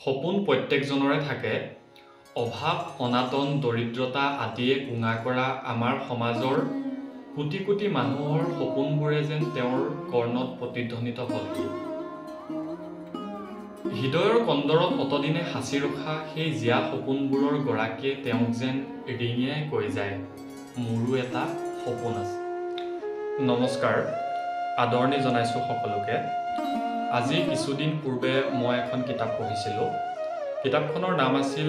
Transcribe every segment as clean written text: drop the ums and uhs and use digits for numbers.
সপোন প্ৰত্যেকজনৰে থাকে। অভাৱ, অনাটন, দৰিদ্ৰতা আদিয়ে কোঙা কৰা আমাৰ সমাজৰ কোটি কোটি মানুহৰ সপোনবোৰে যেন তেওঁৰ কৰ্ণত প্ৰতিধ্বনিত হলহি। হৃদয়ৰ কন্দৰত অতদিনে সাঁচি ৰখা সেই জীয়া সপোনবোৰৰ গৰাকীয়ে তেওঁক যেন ৰিঙিয়াই কৈ যায়, মোৰো এটা সপোন আছে। নমস্কাৰ, আদৰণি জনাইছোঁ সকলোকে। আজি কিছুদিন পূৰ্বে মই এখন কিতাপ পঢ়িছিলোঁ। কিতাপখনৰ নাম আছিল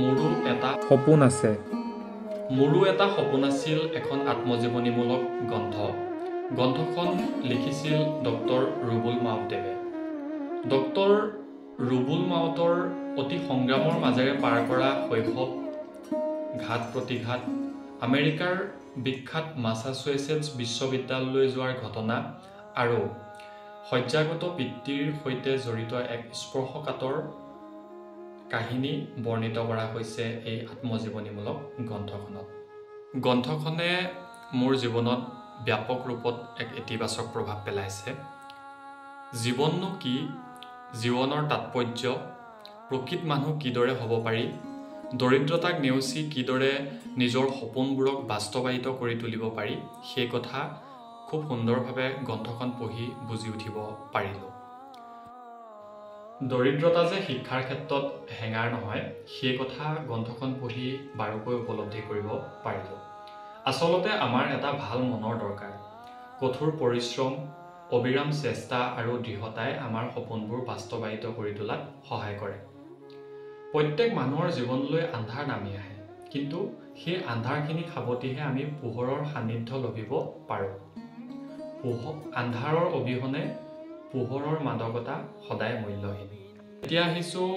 মোৰো এটা সপোন আছে। মোৰো এটা সপোন আছিল এখন আত্মজীৱনীমূলক গ্ৰন্থ। গ্ৰন্থখন লিখিছিল ডক্টৰ ৰুবুল মাউতদেৱে। ডক্টৰ ৰুবুল মাউতৰ অতি সংগ্ৰামৰ মাজেৰে পাৰ কৰা শৈশৱ, ঘাত প্ৰতিঘাত, আমেৰিকাৰ বিখ্যাত মাছাচুচেটছ বিশ্ববিদ্যালয়লৈ যোৱাৰ ঘটনা আৰু শয্যাগত পিতৃৰ সৈতে জড়িত এক স্পৰ্শকাতৰ কাহিনী বৰ্ণিত কৰা হৈছে এই আত্মজীৱনীমূলক গ্ৰন্থখনত। গ্ৰন্থখনে মোৰ জীৱনত ব্যাপক ৰূপত এক ইতিবাচক প্ৰভাৱ পেলাইছে। জীৱননো কি, জীৱনৰ তাৎপৰ্য, প্ৰকৃত মানুহ কিদৰে হ'ব পাৰি, দৰিদ্ৰতাক নেওচি কিদৰে নিজৰ সপোনবোৰক বাস্তৱায়িত কৰি তুলিব পাৰি, সেই কথা খুব সুন্দৰভাৱে গ্ৰন্থখন পঢ়ি বুজি উঠিব পাৰিলোঁ। দৰিদ্ৰতা যে শিক্ষাৰ ক্ষেত্ৰত হেঙাৰ নহয়, সেই কথা গ্ৰন্থখন পঢ়ি বাৰুকৈ উপলব্ধি কৰিব পাৰিলোঁ। আচলতে আমাৰ এটা ভাল মনৰ দৰকাৰ। কঠোৰ পৰিশ্ৰম, অবিৰাম চেষ্টা আৰু দৃঢ়তাই আমাৰ সপোনবোৰ বাস্তৱায়িত কৰি তোলাত সহায় কৰে। প্ৰত্যেক মানুহৰ জীৱনলৈ আন্ধাৰ নামি আহে, কিন্তু সেই আন্ধাৰখিনি সাৱটিহে আমি পোহৰৰ সান্নিধ্য লভিব পাৰোঁ। আন্ধাৰৰ অবিহনে পোহৰৰ মাদকতা সদায় মূল্যহীন। এতিয়া আহিছোঁ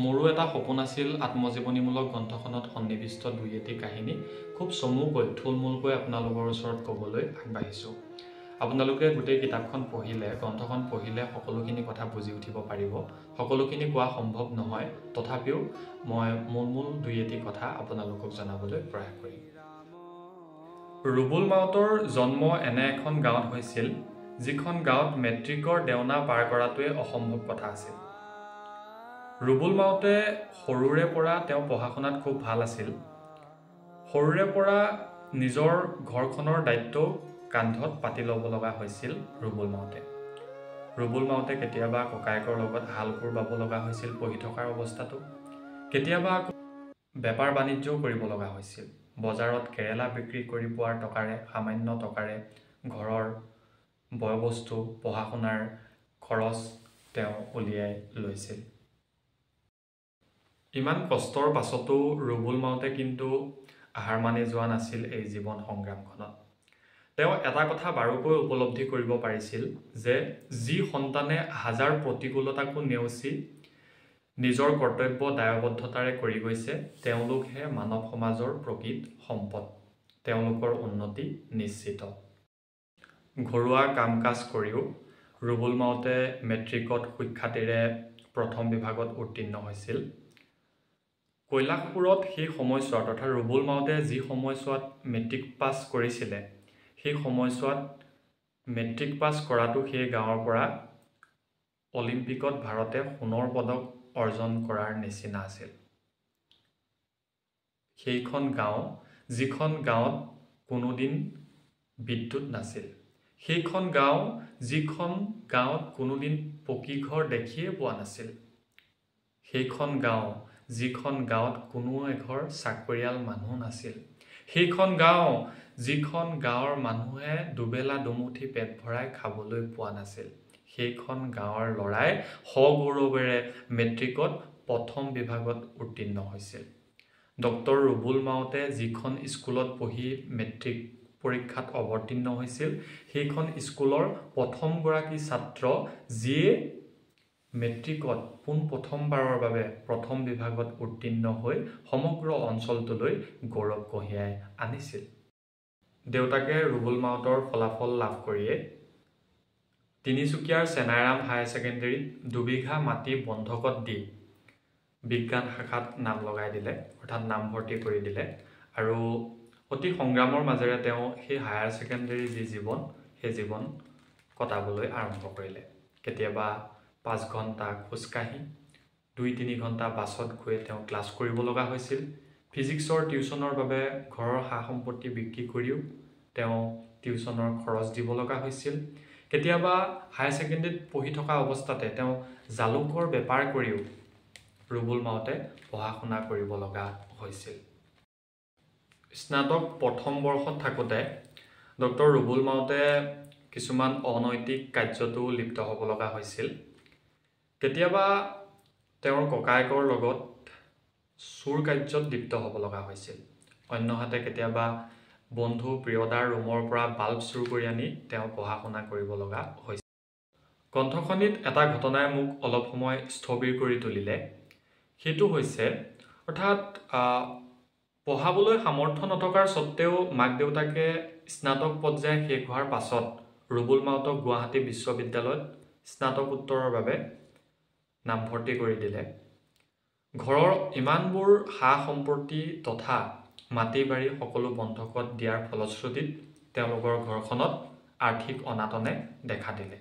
মোৰো এটা সপোন আছিল আত্মজীৱনীমূলক গ্ৰন্থখনত সন্নিৱিষ্ট দুই এটি কাহিনী খুব চমুকৈ থুলমূলকৈ আপোনালোকৰ ওচৰত ক'বলৈ আগবাঢ়িছোঁ। আপোনালোকে গোটেই কিতাপখন পঢ়িলে, গ্ৰন্থখন পঢ়িলে সকলোখিনি কথা বুজি উঠিব পাৰিব। সকলোখিনি কোৱা সম্ভৱ নহয়, তথাপিও মই মূল দুই এটি কথা আপোনালোকক জনাবলৈ প্ৰয়াস কৰিম। ৰুবুল মাউতৰ জন্ম এনে এখন গাঁৱত হৈছিল, যিখন গাঁৱত মেট্ৰিকৰ দেওনা পাৰ কৰাটোৱে অসম্ভৱ কথা আছিল। ৰুবুল মাউতে সৰুৰে পৰা তেওঁ পঢ়া শুনাত খুব ভাল আছিল। সৰুৰে পৰা নিজৰ ঘৰখনৰ দায়িত্ব কান্ধত পাতি ল'ব লগা হৈছিল ৰুবুল মাউতে। ৰুবুল মাউতে কেতিয়াবা ককায়েকৰ লগত হাল কোৰ বাব লগা হৈছিল পঢ়ি থকাৰ অৱস্থাটো। কেতিয়াবা বেপাৰ বাণিজ্যও কৰিব লগা হৈছিল। বজাৰত কেৰেলা বিক্ৰী কৰি পোৱাৰ টকাৰে, সামান্য টকাৰে ঘৰৰ বয়-বস্তু, পঢ়া শুনাৰ খৰচ তেওঁ উলিয়াই লৈছিল। ইমান কষ্টৰ পাছতো ৰুবুল মাউতে কিন্তু আহাৰ মানি যোৱা নাছিল এই জীৱন সংগ্ৰামখনত। তেওঁ এটা কথা বাৰুকৈ উপলব্ধি কৰিব পাৰিছিল যে যি সন্তানে হাজাৰ প্ৰতিকূলতাকো নেওচি নিজৰ কৰ্তব্য দায়বদ্ধতাৰে কৰি গৈছে, তেওঁলোকহে মানৱ সমাজৰ প্ৰকৃত সম্পদ। তেওঁলোকৰ উন্নতি নিশ্চিত। ঘৰুৱা কাম কাজ কৰিও ৰুবুল মাউতে মেট্ৰিকত সুখ্যাতিৰে প্ৰথম বিভাগত উত্তীৰ্ণ হৈছিল। কৈলাশপুৰত সেই সময়ছোৱাত, অৰ্থাৎ ৰুবুল মাউতে যি সময়ছোৱাত মেট্ৰিক পাছ কৰিছিলে, সেই সময়ছোৱাত মেট্ৰিক পাছ কৰাটো সেই গাঁৱৰ পৰা অলিম্পিকত ভাৰতে সোণৰ পদক অৰ্জন কৰাৰ নিচিনা আছিল। সেইখন গাঁও, যিখন গাঁৱত কোনোদিন বিদ্যুৎ নাছিল, সেইখন গাঁও, যিখন গাঁৱত কোনোদিন পকী ঘৰ দেখিয়ে পোৱা নাছিল, সেইখন গাঁও, যিখন গাঁৱত কোনো এঘৰ চাকৰিয়াল মানুহ নাছিল, সেইখন গাঁও, যিখন গাঁৱৰ মানুহে দুবেলা দুমুঠি পেট ভৰাই খাবলৈ পোৱা নাছিল, সেইখন গাঁৱৰ ল'ৰাই সগৌৰৱেৰে মেট্ৰিকত প্ৰথম বিভাগত উত্তীৰ্ণ হৈছিল। ডক্টৰ ৰুবুল মাউতে যিখন স্কুলত পঢ়ি মেট্ৰিক পৰীক্ষাত অৱতীৰ্ণ হৈছিল, সেইখন স্কুলৰ প্ৰথমগৰাকী ছাত্ৰ, যিয়ে মেট্ৰিকত পোনপ্ৰথমবাৰৰ বাবে প্ৰথম বিভাগত উত্তীৰ্ণ হৈ সমগ্ৰ অঞ্চলটোলৈ গৌৰৱ কঢ়িয়াই আনিছিল। দেউতাকে ৰুবুল মাউতৰ ফলাফল লাভ কৰিয়ে তিনিচুকীয়াৰ চেনাইৰাম হায়াৰ ছেকেণ্ডেৰীত 2 বিঘা মাটি বন্ধকত দি বিজ্ঞান শাখাত নাম লগাই দিলে, অৰ্থাৎ নামভৰ্তি কৰি দিলে। আৰু অতি সংগ্ৰামৰ মাজেৰে তেওঁ সেই হায়াৰ ছেকেণ্ডেৰী যি জীৱন, সেই জীৱন কটাবলৈ আৰম্ভ কৰিলে। কেতিয়াবা 5 ঘণ্টা খোজকাঢ়ি, 2-3 ঘণ্টা বাছত গৈ তেওঁ ক্লাছ কৰিব লগা হৈছিল ফিজিক্সৰ টিউচনৰ বাবে ঘৰৰ সা সম্পত্তি বিক্ৰী কৰিও তেওঁ টিউচনৰ খৰচ দিব লগা হৈছিল কেতিয়াবা হাই সেকেন্ডাৰীত পঢ়ি থকা অৱস্থাতে তেওঁ জালুকৰ বেপাৰ কৰিও ৰুবুল মাউতে পঢ়া শুনা কৰিব লগা হৈছিল স্নাতক প্ৰথম বৰ্ষত থাকোতে ডক্টৰ ৰুবুল মাউতে কিছুমান অনৈতিক কাৰ্যতো লিপ্ত হ'ব লগা হৈছিল কেতিয়াবা তেওঁৰ ককায়েকৰ লগত চুৰ কাৰ্যত লিপ্ত হ'ব লগা হৈছিল অন্যহাতে কেতিয়াবা বন্ধু প্ৰিয়দাৰ ৰুমৰ পৰা বাল্ব চুৰ কৰি আনি তেওঁ পঢ়া শুনা কৰিব লগা হৈছিল গ্ৰন্থখনিত এটা ঘটনাই মোক অলপ সময় স্থবিৰ কৰি তুলিলে সেইটো হৈছে অৰ্থাৎ পঢ়াবলৈ সামৰ্থ্য নথকাৰ সত্ত্বেও মাক দেউতাকে স্নাতক পৰ্যায় শেষ হোৱাৰ পাছত ৰুবুল মাউতক গুৱাহাটী বিশ্ববিদ্যালয়ত স্নাতকোত্তৰৰ বাবে নামভৰ্তি কৰি দিলে ঘৰৰ ইমানবোৰ সা সম্পত্তি তথা মাটি বাৰী সকলো বন্ধকত দিয়াৰ ফলশ্ৰুতিত তেওঁলোকৰ ঘৰখনত আৰ্থিক অনাটনে দেখা দিলে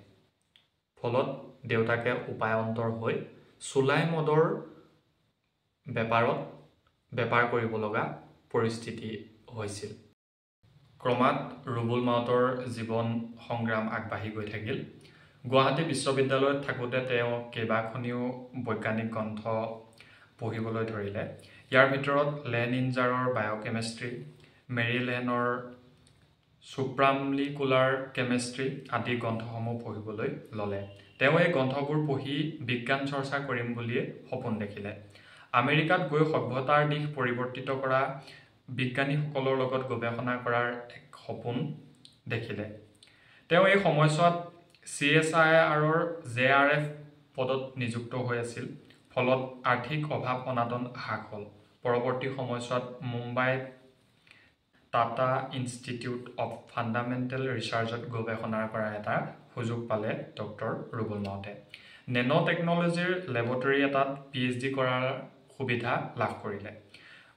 ফলত দেউতাকে উপায়ন্তৰ হৈ চুলাই মদৰ বেপাৰ কৰিব লগা পৰিস্থিতি হৈছিল ক্ৰমাৎ ৰুবুল মাউতৰ জীৱন সংগ্ৰাম আগবাঢ়ি গৈ থাকিল গুৱাহাটী বিশ্ববিদ্যালয়ত থাকোতে তেওঁ কেইবাখনিও বৈজ্ঞানিক গ্ৰন্থ পঢ়িবলৈ ধৰিলে ইয়াৰ ভিতৰত লেনিনজাৰৰ বায়'কেমিষ্ট্ৰি মেৰিলেনৰ সুপ্ৰামলিকুলাৰ কেমিষ্ট্ৰি আদি গ্ৰন্থসমূহ পঢ়িবলৈ ল'লে তেওঁ এই গ্ৰন্থবোৰ পঢ়ি বিজ্ঞান চৰ্চা কৰিম বুলিয়ে সপোন দেখিলে আমেৰিকাত গৈ সভ্যতাৰ দিশ পৰিৱৰ্তিত কৰা বিজ্ঞানীসকলৰ লগত গৱেষণা কৰাৰ এক সপোন দেখিলে তেওঁ এই সময়ছোৱাত CSIRৰ JRF পদত নিযুক্ত হৈ আছিল ফলত আৰ্থিক অভাৱ অনাটন হ্ৰাস হ'ল পৰৱৰ্তী সময়ছোৱাত মুম্বাইত টাটা ইনষ্টিটিউট অফ ফাণ্ডামেণ্টেল ৰিচাৰ্চত গৱেষণা কৰাৰ এটা সুযোগ পালে ডক্টৰ ৰুবুল মাউতে নেনো টেকনলজিৰ লেবৰেটৰী এটাত PhD কৰাৰ সুবিধা লাভ কৰিলে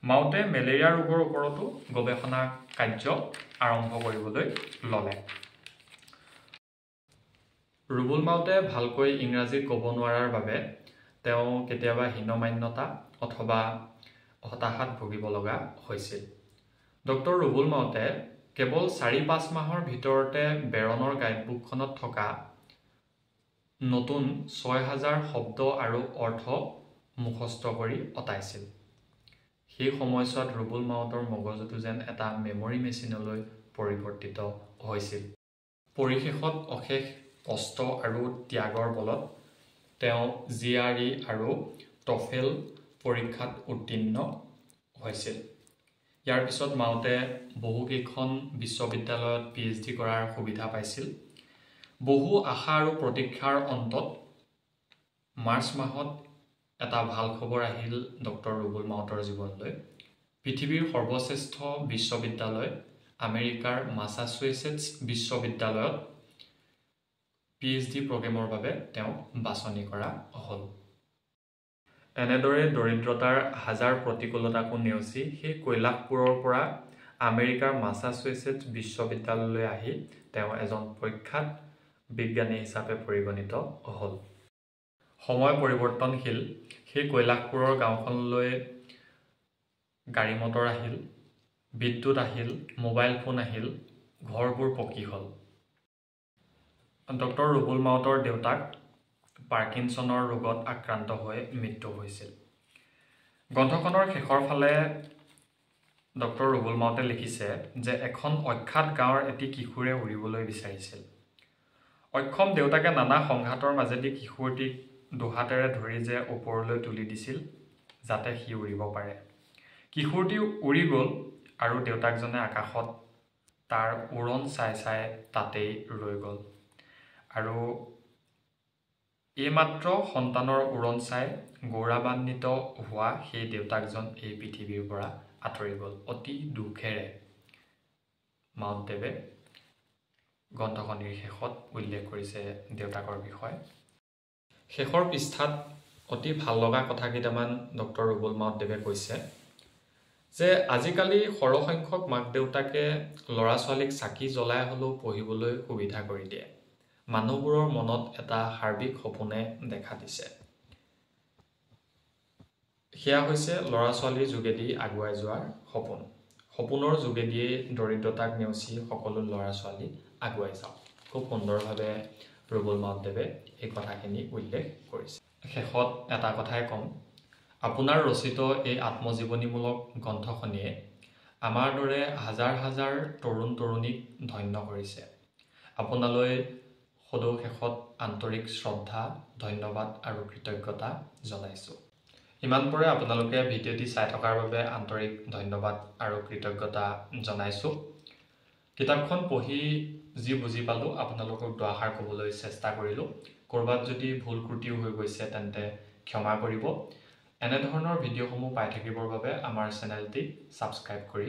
মাউতে মেলেৰিয়া ৰোগৰ ওপৰতো গৱেষণা কাৰ্য আৰম্ভ কৰিবলৈ ল'লে ৰুবুল মাউতে ভালকৈ ইংৰাজী ক'ব নোৱাৰাৰ বাবে তেওঁ কেতিয়াবা হীনমান্যতা অথবা হতাশাত ভুগিব লগা হৈছিল ডক্টৰ ৰুবুল মাউতে কেৱল 4-5 মাহৰ ভিতৰতে বেৰণৰ গাইডবুকখনত থকা নতুন 6000 শব্দ আৰু অৰ্থ মুখস্থ কৰি অটাইছিল সেই সময়ছোৱাত ৰুবুল মাউতৰ মগজুটো যেন এটা মেমৰি মেচিনলৈ পৰিৱৰ্তিত হৈছিল পৰিশেষত অশেষ কষ্ট আৰু ত্যাগৰ বলত তেওঁ GRE আৰু TOEFL পৰীক্ষাত উত্তীৰ্ণ হৈছিল ইয়াৰ পিছত মাউতে বহুকেইখন বিশ্ববিদ্যালয়ত PhD কৰাৰ সুবিধা পাইছিল বহু আশা আৰু প্ৰতীক্ষাৰ অন্তত মাৰ্চ মাহত এটা ভাল খবৰ আহিল ডক্টৰ ৰুবুল মাউতৰ জীৱনলৈ পৃথিৱীৰ সৰ্বশ্ৰেষ্ঠ বিশ্ববিদ্যালয় আমেৰিকাৰ মাছাচুচেটছ বিশ্ববিদ্যালয়ত PhD প্ৰগ্ৰেমৰ বাবে তেওঁ বাছনি কৰা হ'ল এনেদৰে দৰিদ্ৰতাৰ হাজাৰ প্ৰতিকূলতাকো নেওচি সেই কৈলাশপুৰৰ পৰা আমেৰিকাৰ মাছাচুচেটছ বিশ্ববিদ্যালয়লৈ আহি তেওঁ এজন প্ৰখ্যাত বিজ্ঞানী হিচাপে পৰিগণিত হ'ল সময় পৰিৱৰ্তনশীল সেই কৈলাশপুৰৰ গাঁওখনলৈ গাড়ী মটৰ আহিল বিদ্যুৎ আহিল মোবাইল ফোন আহিল ঘৰবোৰ পকী হ'ল ডক্টৰ ৰুবুল মাউতৰ দেউতাক পাৰ্কিনছনৰ ৰোগত আক্ৰান্ত হৈ মৃত্যু হৈছিল গ্ৰন্থখনৰ শেষৰ ফালে ডক্টৰ ৰুবুল মাউতে লিখিছে যে এখন অখ্যাত গাঁৱৰ এটি কিশোৰে উৰিবলৈ বিচাৰিছিল অক্ষম দেউতাকে নানা সংঘাতৰ মাজেদি কিশোৰটিক দুহাতেৰে ধৰি যে ওপৰলৈ তুলি দিছিল যাতে সি উৰিব পাৰে কিশোৰটি উৰি গ'ল আৰু দেউতাকজনে আকাশত তাৰ উৰণ চাই চাই তাতেই ৰৈ গ'ল আৰু এইমাত্ৰ সন্তানৰ উৰণ চাই গৌৰৱান্বিত হোৱা সেই দেউতাকজন এই পৃথিৱীৰ পৰা আঁতৰি গ'ল অতি দুখেৰে মাউণ্টদেৱে গ্ৰন্থখনিৰ শেষত উল্লেখ কৰিছে দেউতাকৰ বিষয়ে শেষৰ পৃষ্ঠাত অতি ভাল লগা কথা কেইটামান ডক্টৰ ৰুবুল মাউতদেৱে কৈছে যে আজিকালি সৰহসংখ্যক মাক দেউতাকে ল'ৰা ছোৱালীক চাকি জ্বলাই হ'লেও পঢ়িবলৈ সুবিধা কৰি দিয়ে মানুহবোৰৰ মনত এটা সাৰ্বিক সপোনে দেখা দিছে সেয়া হৈছে ল'ৰা ছোৱালীৰ যোগেদি আগুৱাই যোৱাৰ সপোন। সপোনৰ যোগেদিয়ে দৰিদ্ৰতাক নেওচি সকলো ল'ৰা ছোৱালী আগুৱাই যাওক। খুব সুন্দৰভাৱে ৰুবুল মাউতদেৱে এই কথাখিনি উল্লেখ কৰিছে। শেষত এটা কথাই ক'ম, আপোনাৰ ৰচিত এই আত্মজীৱনীমূলক গ্ৰন্থখনিয়ে আমাৰ দৰে হাজাৰ হাজাৰ তৰুণ তৰুণীক ধন্য কৰিছে। আপোনালৈ সদৌ শেষত আন্তৰিক শ্ৰদ্ধা, ধন্যবাদ আৰু কৃতজ্ঞতা জনাইছোঁ। ইমান পৰে আপোনালোকে ভিডিঅ'টি চাই থকাৰ বাবে আন্তৰিক ধন্যবাদ আৰু কৃতজ্ঞতা জনাইছোঁ। কিতাপখন পঢ়ি যি বুজি পালোঁ আপোনালোকক দুআষাৰ ক'বলৈ চেষ্টা কৰিলোঁ। ক'ৰবাত যদি ভুল ত্ৰুটিও হৈ গৈছে তেন্তে ক্ষমা কৰিব। এনেধৰণৰ ভিডিঅ'সমূহ পাই থাকিবৰ বাবে আমাৰ চেনেলটি ছাবস্ক্ৰাইব কৰি